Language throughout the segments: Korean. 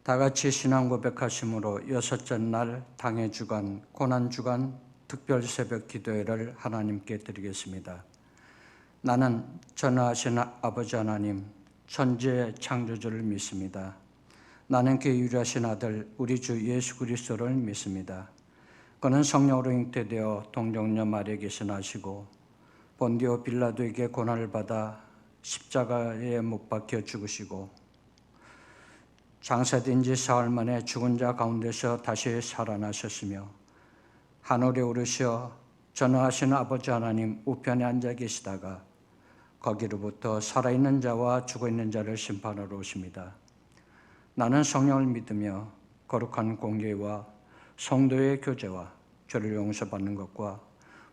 다같이 신앙 고백하심으로 여섯째 날 당의 주간, 고난 주간 특별 새벽 기도회를 하나님께 드리겠습니다. 나는 전능하신 아버지 하나님, 천지의 창조주를 믿습니다. 나는 그의 유일하신 아들 우리 주 예수 그리스도를 믿습니다. 그는 성령으로 잉태되어 동정녀 마리아에게서 나시고 본디오 빌라도에게 고난을 받아 십자가에 못 박혀 죽으시고 장사된 지 사흘 만에 죽은 자 가운데서 다시 살아나셨으며 하늘에 오르셔 전능하신 아버지 하나님 우편에 앉아 계시다가 거기로부터 살아있는 자와 죽어있는 자를 심판하러 오십니다. 나는 성령을 믿으며 거룩한 공예와 성도의 교제와 죄를 용서받는 것과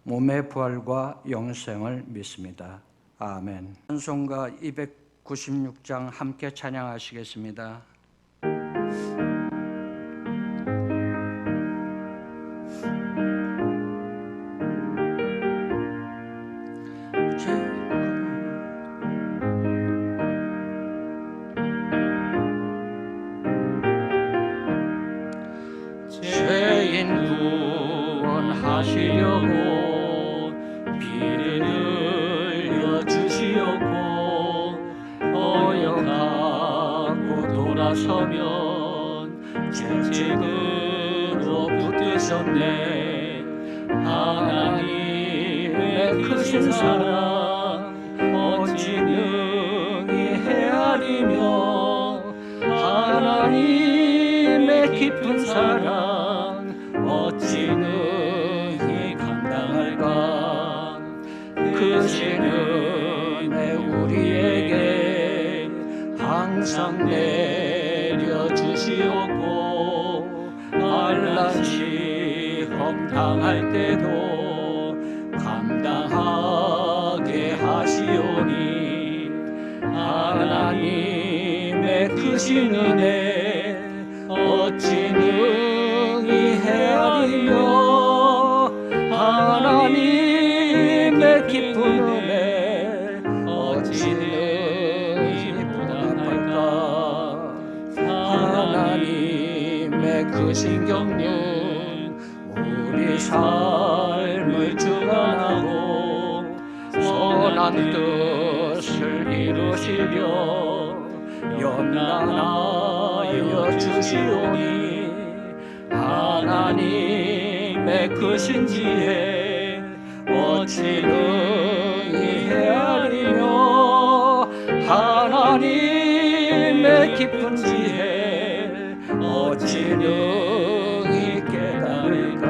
몸의 부활과 영생을 믿습니다. 아멘. 찬송가 296장 함께 찬양하시겠습니다. 죄인 구원하시려고 피를 흘려주시옵고 어여갖고 돌아서면 죄책으로 붙드셨네. 하나님의 크신 사랑 어찌 능히 헤아리며 하나님의 깊은 사랑 어찌 능히 감당할까. 크신 은혜 우리에게 항상 내려주시옵고 환난 시험 당할 때도 감당하게 하시오니 하나님의 크신 은혜 어찌 능히 헤아리며 하나님의 깊은 은혜 어찌 능히 부담할까. 하나님의 크신 경륜 우리 삶을 주관하고 선한 뜻을 이루시려 연단하여 주시오니 하나님의 크신 지혜 어찌 능히 헤아리며 하나님의 깊은 지혜 어찌 능히 깨달을까.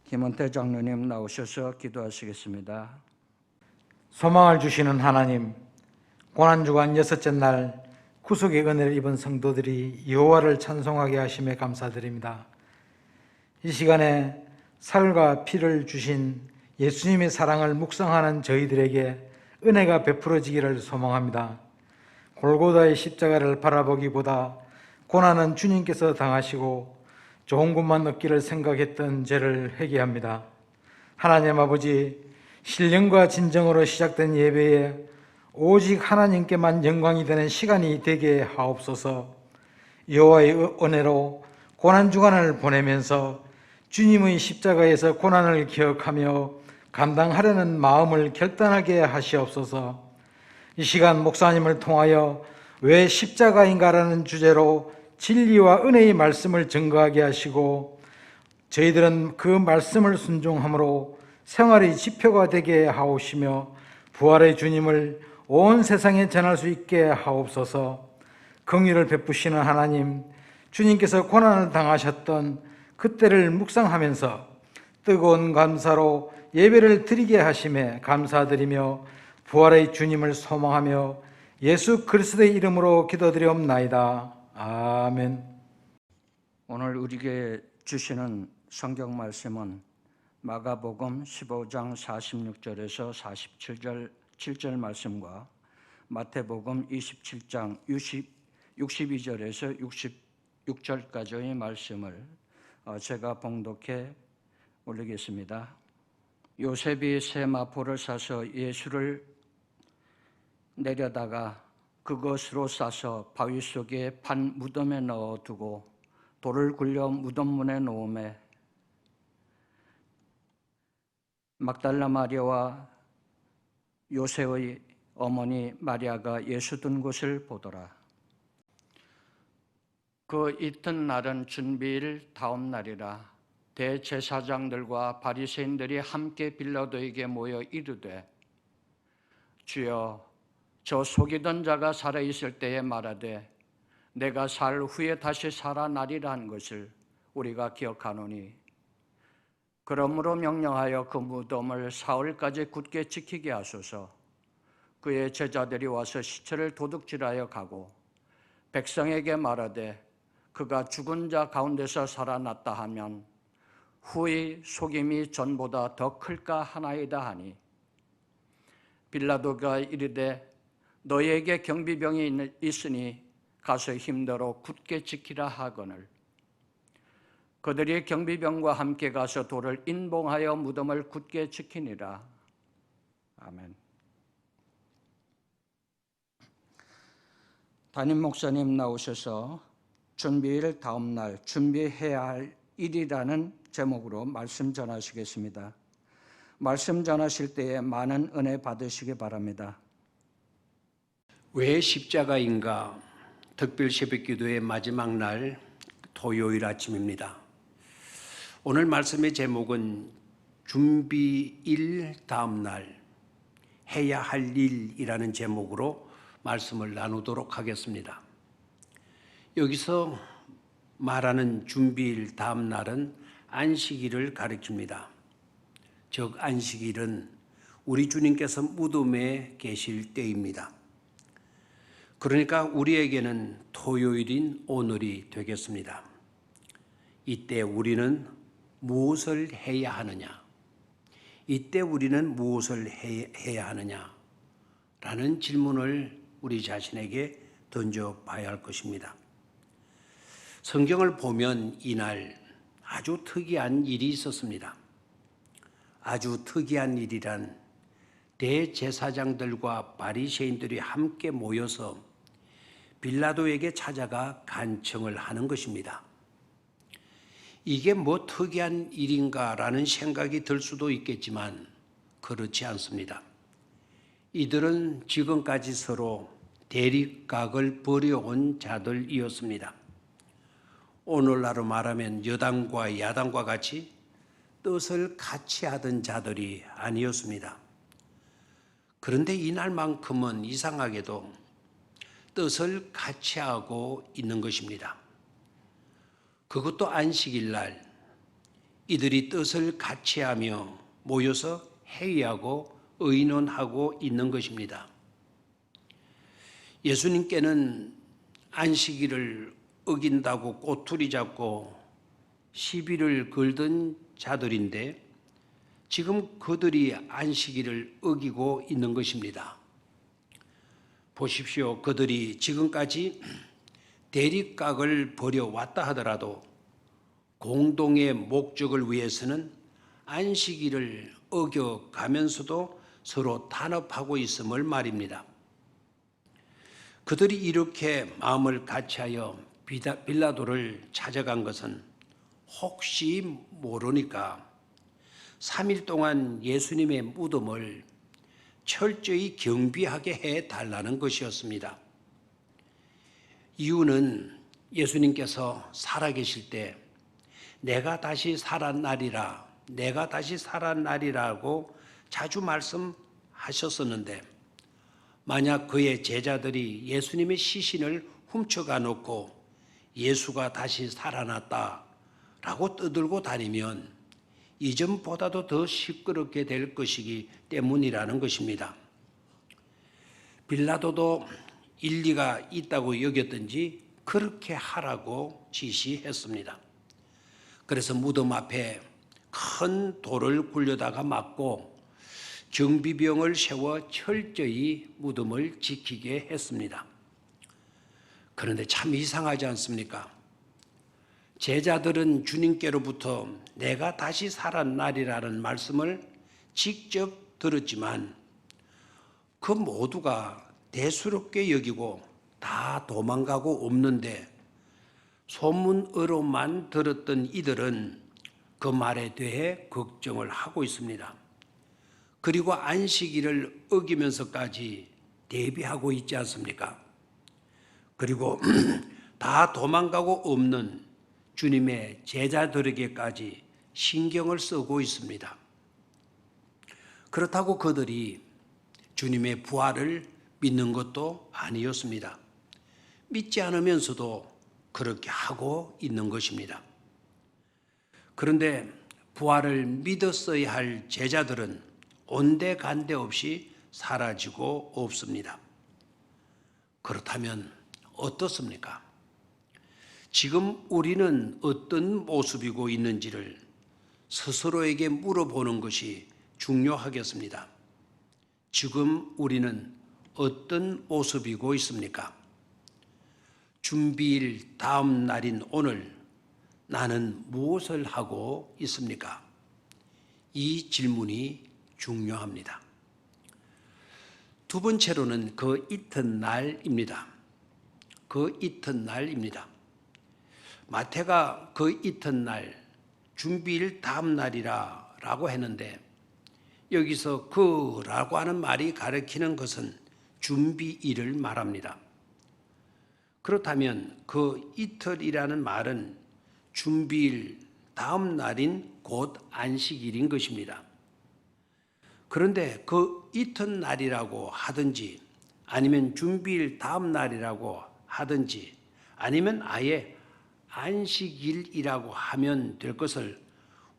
김원태 장로님 나오셔서 기도하시겠습니다. 소망을 주시는 하나님, 고난주간 여섯째 날 구속의 은혜를 입은 성도들이 여호와를 찬송하게 하심에 감사드립니다. 이 시간에 살과 피를 주신 예수님의 사랑을 묵상하는 저희들에게 은혜가 베풀어지기를 소망합니다. 골고다의 십자가를 바라보기보다 고난은 주님께서 당하시고 좋은 것만 얻기를 생각했던 죄를 회개합니다. 하나님 아버지, 신령과 진정으로 시작된 예배에 오직 하나님께만 영광이 되는 시간이 되게 하옵소서. 여호와의 은혜로 고난주간을 보내면서 주님의 십자가에서 고난을 기억하며 감당하려는 마음을 결단하게 하시옵소서. 이 시간 목사님을 통하여 왜 십자가인가라는 주제로 진리와 은혜의 말씀을 증거하게 하시고 저희들은 그 말씀을 순종함으로 생활의 지표가 되게 하옵시며 부활의 주님을 온 세상에 전할 수 있게 하옵소서. 긍휼을 베푸시는 하나님, 주님께서 고난을 당하셨던 그때를 묵상하면서 뜨거운 감사로 예배를 드리게 하심에 감사드리며 부활의 주님을 소망하며 예수 그리스도의 이름으로 기도드리옵나이다. 아멘. 오늘 우리에게 주시는 성경 말씀은 마가복음 15장 46절에서 47절 말씀과 마태복음 27장 62절에서 66절까지의 말씀을 제가 봉독해 올리겠습니다. 요셉이 새 마포를 사서 예수를 내려다가 그것으로 싸서 바위 속에 판 무덤에 넣어두고 돌을 굴려 무덤 문에 놓음에 막달라 마리아와 요새의 어머니 마리아가 예수 둔 곳을 보더라. 그 이튿날은 준비일 다음 날이라. 대제사장들과 바리새인들이 함께 빌라도에게 모여 이르되 주여 저 속이던 자가 살아있을 때에 말하되 내가 살 후에 다시 살아나리라 한 것을 우리가 기억하노니 그러므로 명령하여 그 무덤을 사흘까지 굳게 지키게 하소서. 그의 제자들이 와서 시체를 도둑질하여 가고 백성에게 말하되 그가 죽은 자 가운데서 살아났다 하면 후의 속임이 전보다 더 클까 하나이다 하니 빌라도가 이르되 너희에게 경비병이 있으니 가서 힘대로 굳게 지키라 하거늘 그들이 경비병과 함께 가서 돌을 인봉하여 무덤을 굳게 지키니라. 아멘. 담임 목사님 나오셔서 준비일 다음 날 준비해야 할 일이라는 제목으로 말씀 전하시겠습니다. 말씀 전하실 때에 많은 은혜 받으시기 바랍니다. 왜 십자가인가? 특별 새벽기도의 마지막 날 토요일 아침입니다. 오늘 말씀의 제목은 준비일 다음 날 해야 할 일이라는 제목으로 말씀을 나누도록 하겠습니다. 여기서 말하는 준비일 다음 날은 안식일을 가리킵니다. 즉 안식일은 우리 주님께서 무덤에 계실 때입니다. 그러니까 우리에게는 토요일인 오늘이 되겠습니다. 이때 우리는 무엇을 해야 하느냐? 이때 우리는 무엇을 해야 하느냐? 라는 질문을 우리 자신에게 던져봐야 할 것입니다. 성경을 보면 이날 아주 특이한 일이 있었습니다. 아주 특이한 일이란 대제사장들과 바리새인들이 함께 모여서 빌라도에게 찾아가 간청을 하는 것입니다. 이게 뭐 특이한 일인가라는 생각이 들 수도 있겠지만 그렇지 않습니다. 이들은 지금까지 서로 대립각을 벌여온 자들이었습니다. 오늘날로 말하면 여당과 야당과 같이 뜻을 같이 하던 자들이 아니었습니다. 그런데 이날만큼은 이상하게도 뜻을 같이 하고 있는 것입니다. 그것도 안식일 날 이들이 뜻을 같이 하며 모여서 회의하고 의논하고 있는 것입니다. 예수님께는 안식일을 어긴다고 꼬투리 잡고 시비를 걸던 자들인데 지금 그들이 안식일을 어기고 있는 것입니다. 보십시오. 그들이 지금까지 대립각을 벌여왔다 하더라도 공동의 목적을 위해서는 안식일을 어겨가면서도 서로 단합하고 있음을 말입니다. 그들이 이렇게 마음을 같이하여 빌라도를 찾아간 것은 혹시 모르니까 3일 동안 예수님의 무덤을 철저히 경비하게 해달라는 것이었습니다. 이유는 예수님께서 살아계실 때 내가 다시 살아나리라, 내가 다시 살아나리라고 자주 말씀하셨었는데 만약 그의 제자들이 예수님의 시신을 훔쳐가 놓고 예수가 다시 살아났다라고 떠들고 다니면 이전보다도 더 시끄럽게 될 것이기 때문이라는 것입니다. 빌라도도 일리가 있다고 여겼든지 그렇게 하라고 지시했습니다. 그래서 무덤 앞에 큰 돌을 굴려다가 막고 경비병을 세워 철저히 무덤을 지키게 했습니다. 그런데 참 이상하지 않습니까? 제자들은 주님께로부터 내가 다시 살아나리라는 말씀을 직접 들었지만 그 모두가 대수롭게 여기고 다 도망가고 없는데 소문으로만 들었던 이들은 그 말에 대해 걱정을 하고 있습니다. 그리고 안식일을 어기면서까지 대비하고 있지 않습니까? 그리고 다 도망가고 없는 주님의 제자들에게까지 신경을 쓰고 있습니다. 그렇다고 그들이 주님의 부활을 믿는 것도 아니었습니다. 믿지 않으면서도 그렇게 하고 있는 것입니다. 그런데 부활을 믿었어야 할 제자들은 온데간데 없이 사라지고 없습니다. 그렇다면 어떻습니까? 지금 우리는 어떤 모습이고 있는지를 스스로에게 물어보는 것이 중요하겠습니다. 지금 우리는 어떤 모습이고 있습니까? 준비일 다음 날인 오늘 나는 무엇을 하고 있습니까? 이 질문이 중요합니다. 두 번째로는 그 이튿날입니다. 그 이튿날입니다. 마태가 그 이튿날, 준비일 다음 날이라고 했는데 여기서 그라고 하는 말이 가리키는 것은 준비일을 말합니다. 그렇다면 그 이틀이라는 말은 준비일 다음 날인 곧 안식일인 것입니다. 그런데 그 이튿날이라고 하든지 아니면 준비일 다음 날이라고 하든지 아니면 아예 안식일이라고 하면 될 것을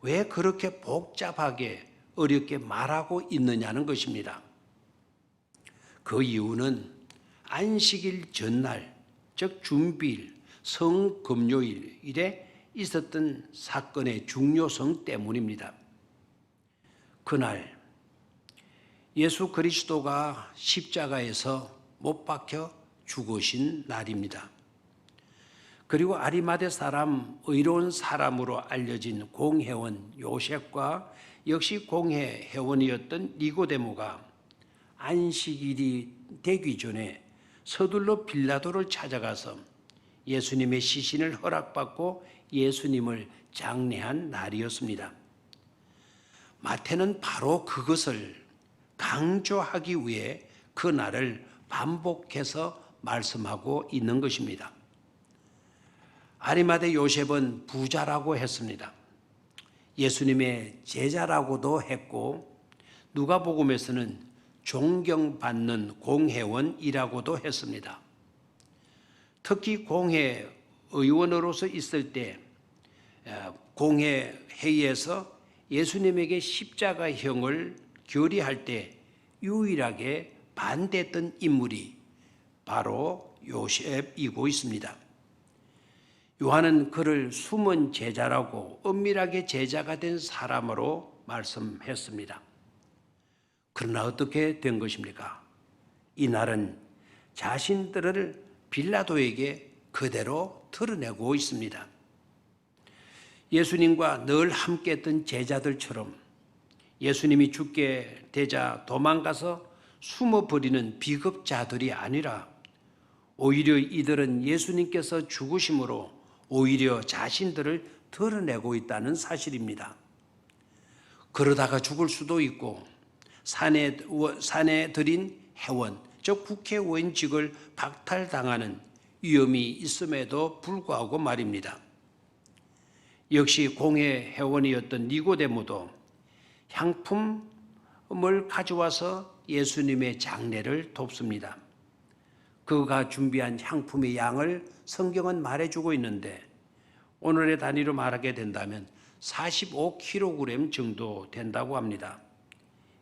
왜 그렇게 복잡하게 어렵게 말하고 있느냐는 것입니다. 그 이유는 안식일 전날, 즉 준비일, 성금요일에 있었던 사건의 중요성 때문입니다. 그날 예수 그리스도가 십자가에서 못 박혀 죽으신 날입니다. 그리고 아리마대 사람, 의로운 사람으로 알려진 공회원 요셉과 역시 공회원이었던 니고데모가 안식일이 되기 전에 서둘러 빌라도를 찾아가서 예수님의 시신을 허락받고 예수님을 장례한 날이었습니다. 마태는 바로 그것을 강조하기 위해 그 날을 반복해서 말씀하고 있는 것입니다. 아리마대 요셉은 부자라고 했습니다. 예수님의 제자라고도 했고 누가복음에서는 존경받는 공회원이라고도 했습니다. 특히 공회의원으로서 있을 때 공회회의에서 예수님에게 십자가형을 결의할 때 유일하게 반대했던 인물이 바로 요셉이고 있습니다. 요한은 그를 숨은 제자라고 은밀하게 제자가 된 사람으로 말씀했습니다. 그러나 어떻게 된 것입니까? 이날은 자신들을 빌라도에게 그대로 드러내고 있습니다. 예수님과 늘 함께했던 제자들처럼 예수님이 죽게 되자 도망가서 숨어버리는 비겁자들이 아니라 오히려 이들은 예수님께서 죽으심으로 오히려 자신들을 드러내고 있다는 사실입니다. 그러다가 죽을 수도 있고 산에 들인 회원, 즉 국회의원직을 박탈당하는 위험이 있음에도 불구하고 말입니다. 역시 공회 회원이었던 니고데모도 향품을 가져와서 예수님의 장례를 돕습니다. 그가 준비한 향품의 양을 성경은 말해주고 있는데 오늘의 단위로 말하게 된다면 45kg 정도 된다고 합니다.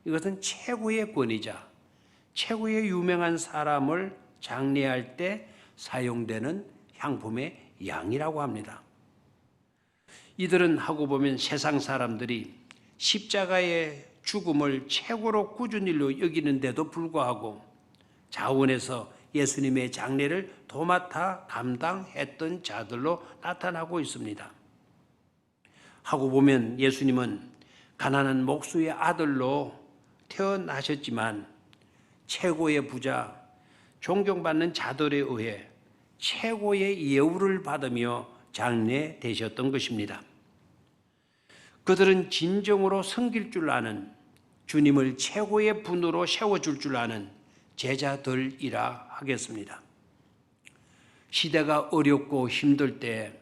이것은 최고의 권위자, 최고의 유명한 사람을 장례할 때 사용되는 향품의 양이라고 합니다. 이들은 하고 보면 세상 사람들이 십자가의 죽음을 최고로 꾸준 일로 여기는데도 불구하고 자원에서 예수님의 장례를 도맡아 감당했던 자들로 나타나고 있습니다. 하고 보면 예수님은 가난한 목수의 아들로 태어나셨지만 최고의 부자, 존경받는 자들에 의해 최고의 예우를 받으며 장례되셨던 것입니다. 그들은 진정으로 섬길 줄 아는, 주님을 최고의 분으로 세워줄 줄 아는 제자들이라 하겠습니다. 시대가 어렵고 힘들 때,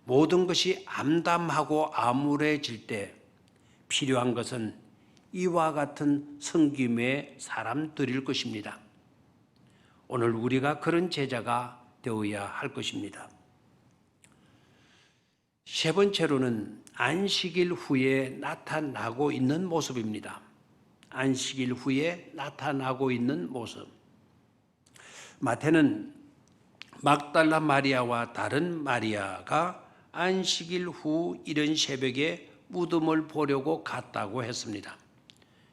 모든 것이 암담하고 암울해질 때 필요한 것은 이와 같은 섬김의 사람들일 것입니다. 오늘 우리가 그런 제자가 되어야 할 것입니다. 세 번째로는 안식일 후에 나타나고 있는 모습입니다. 안식일 후에 나타나고 있는 모습. 마태는 막달라 마리아와 다른 마리아가 안식일 후 이른 새벽에 무덤을 보려고 갔다고 했습니다.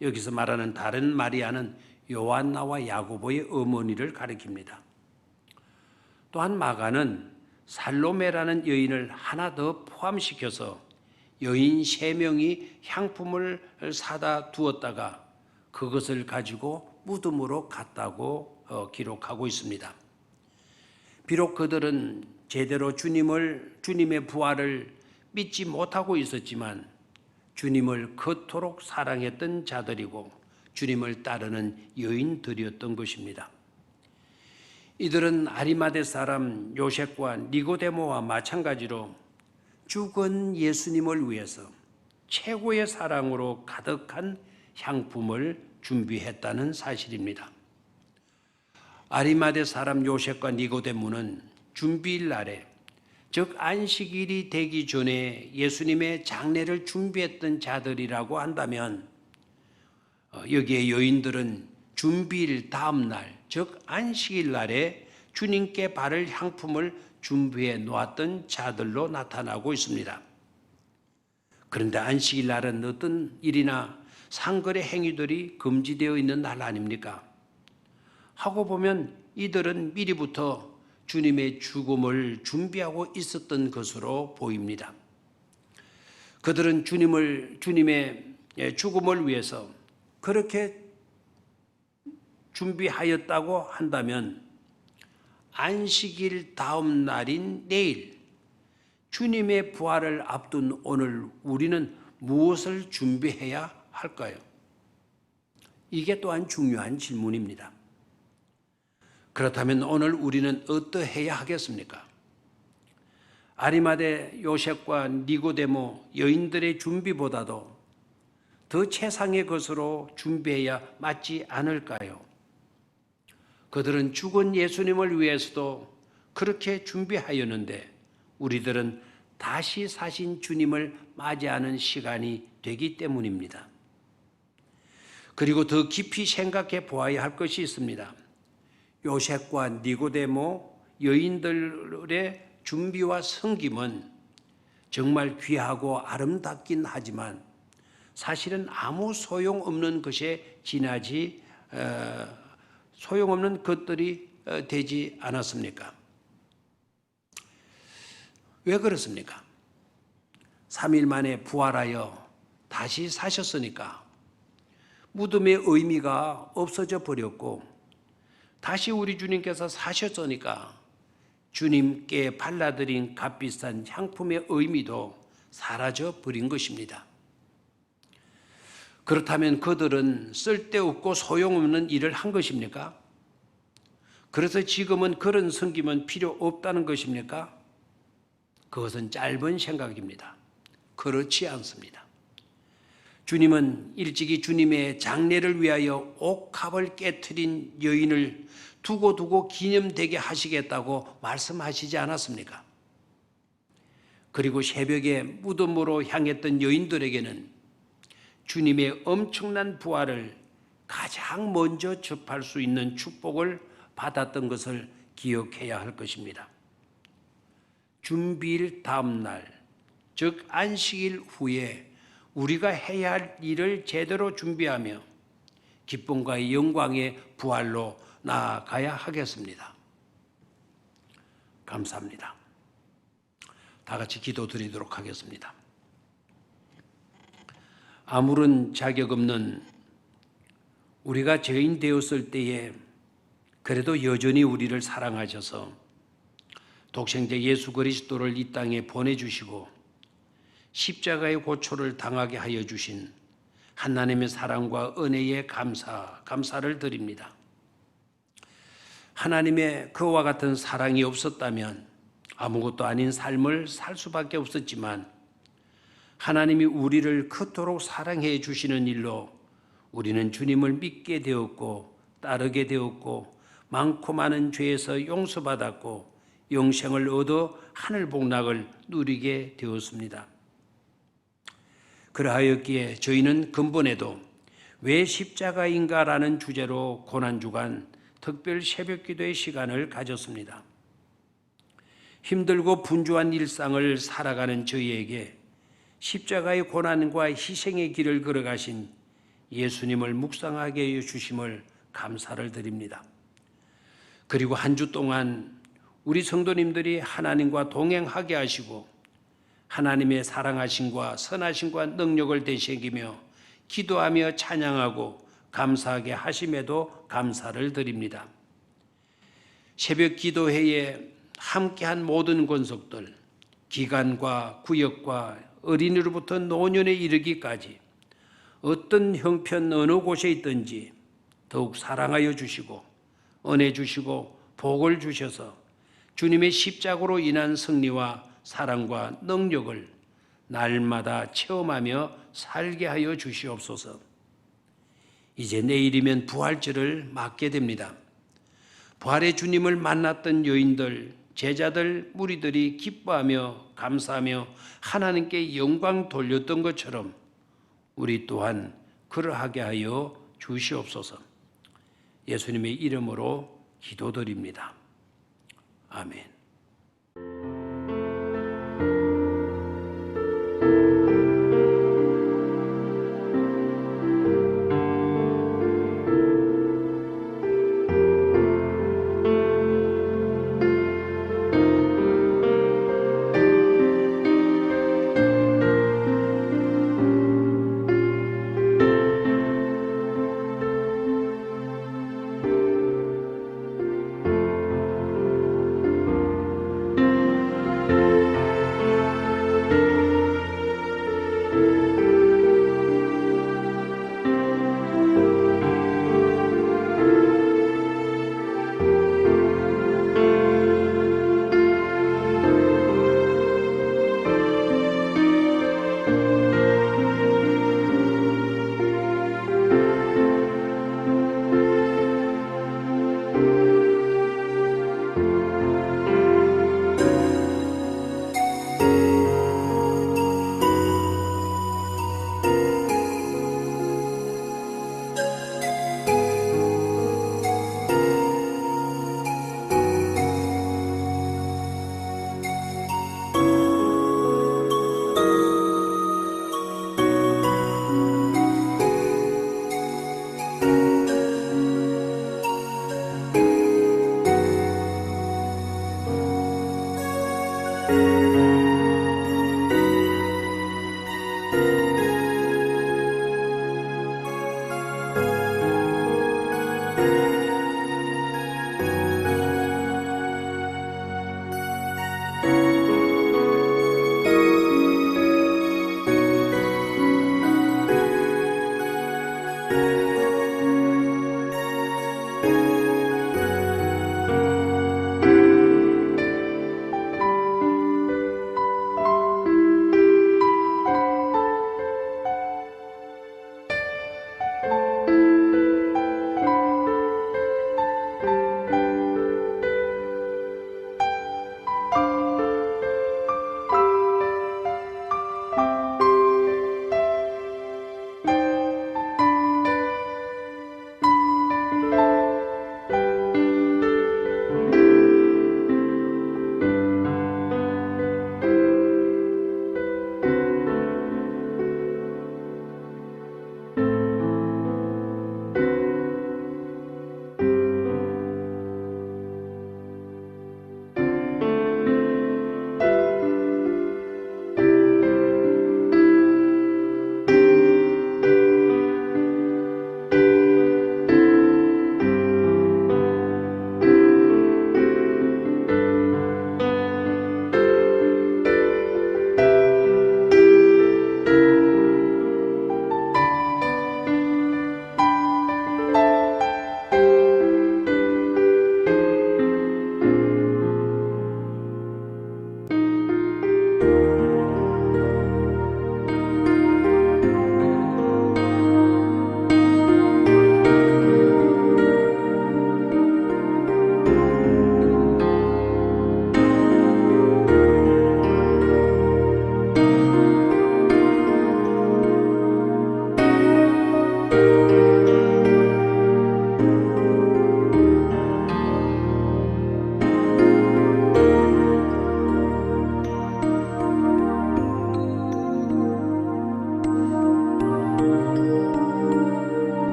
여기서 말하는 다른 마리아는 요한나와 야고보의 어머니를 가리킵니다. 또한 마가는 살로메라는 여인을 하나 더 포함시켜서 여인 3명이 향품을 사다 두었다가 그것을 가지고 무덤으로 갔다고 기록하고 있습니다. 비록 그들은 제대로 주님의 부활을 믿지 못하고 있었지만 주님을 그토록 사랑했던 자들이고 주님을 따르는 여인들이었던 것입니다. 이들은 아리마대 사람 요셉과 니고데모와 마찬가지로 죽은 예수님을 위해서 최고의 사랑으로 가득한 향품을 준비했다는 사실입니다. 아리마대 사람 요셉과 니고데모는 준비일 날에, 즉 안식일이 되기 전에 예수님의 장례를 준비했던 자들이라고 한다면, 여기에 여인들은 준비일 다음 날, 즉 안식일 날에 주님께 바를 향품을 준비해 놓았던 자들로 나타나고 있습니다. 그런데 안식일 날은 어떤 일이나 상거래 행위들이 금지되어 있는 날 아닙니까? 하고 보면 이들은 미리부터 주님의 죽음을 준비하고 있었던 것으로 보입니다. 그들은 주님의 죽음을 위해서 그렇게 준비하였다고 한다면 안식일 다음 날인 내일, 주님의 부활을 앞둔 오늘 우리는 무엇을 준비해야 할까요? 이게 또한 중요한 질문입니다. 그렇다면 오늘 우리는 어떠해야 하겠습니까? 아리마대 요셉과 니고데모 여인들의 준비보다도 더 최상의 것으로 준비해야 맞지 않을까요? 그들은 죽은 예수님을 위해서도 그렇게 준비하였는데 우리들은 다시 사신 주님을 맞이하는 시간이 되기 때문입니다. 그리고 더 깊이 생각해 보아야 할 것이 있습니다. 요셉과 니고데모 여인들의 준비와 섬김은 정말 귀하고 아름답긴 하지만 사실은 아무 소용없는 것에 지나지 소용없는 것들이 되지 않았습니까? 왜 그렇습니까? 3일 만에 부활하여 다시 사셨으니까 무덤의 의미가 없어져 버렸고 다시 우리 주님께서 사셨으니까 주님께 발라드린 값비싼 향품의 의미도 사라져 버린 것입니다. 그렇다면 그들은 쓸데없고 소용없는 일을 한 것입니까? 그래서 지금은 그런 섬김은 필요 없다는 것입니까? 그것은 짧은 생각입니다. 그렇지 않습니다. 주님은 일찍이 주님의 장례를 위하여 옥합을 깨트린 여인을 두고 기념되게 하시겠다고 말씀하시지 않았습니까? 그리고 새벽에 무덤으로 향했던 여인들에게는 주님의 엄청난 부활을 가장 먼저 접할 수 있는 축복을 받았던 것을 기억해야 할 것입니다. 준비일 다음 날, 즉 안식일 후에 우리가 해야 할 일을 제대로 준비하며 기쁨과 영광의 부활로 나아가야 하겠습니다. 감사합니다. 다 같이 기도드리도록 하겠습니다. 아무런 자격 없는 우리가 죄인 되었을 때에 그래도 여전히 우리를 사랑하셔서 독생자 예수 그리스도를 이 땅에 보내주시고 십자가의 고초를 당하게 하여 주신 하나님의 사랑과 은혜에 감사를 드립니다. 하나님의 그와 같은 사랑이 없었다면 아무것도 아닌 삶을 살 수밖에 없었지만 하나님이 우리를 그토록 사랑해 주시는 일로 우리는 주님을 믿게 되었고 따르게 되었고 많고 많은 죄에서 용서받았고 영생을 얻어 하늘 복락을 누리게 되었습니다. 그러하였기에 저희는 근본에도 왜 십자가인가라는 주제로 고난주간 특별 새벽기도의 시간을 가졌습니다. 힘들고 분주한 일상을 살아가는 저희에게 십자가의 고난과 희생의 길을 걸어가신 예수님을 묵상하게 해주심을 감사를 드립니다. 그리고 한 주 동안 우리 성도님들이 하나님과 동행하게 하시고 하나님의 사랑하심과 선하심과 능력을 되새기며 기도하며 찬양하고 감사하게 하심에도 감사를 드립니다. 새벽 기도회에 함께한 모든 권속들, 기관과 구역과 어린이로부터 노년에 이르기까지 어떤 형편 어느 곳에 있든지 더욱 사랑하여 주시고 은혜 주시고 복을 주셔서 주님의 십자가로 인한 승리와 사랑과 능력을 날마다 체험하며 살게 하여 주시옵소서. 이제 내일이면 부활절을 맞게 됩니다. 부활의 주님을 만났던 여인들, 제자들, 무리들이 기뻐하며 감사하며 하나님께 영광 돌렸던 것처럼 우리 또한 그러하게 하여 주시옵소서. 예수님의 이름으로 기도드립니다. 아멘.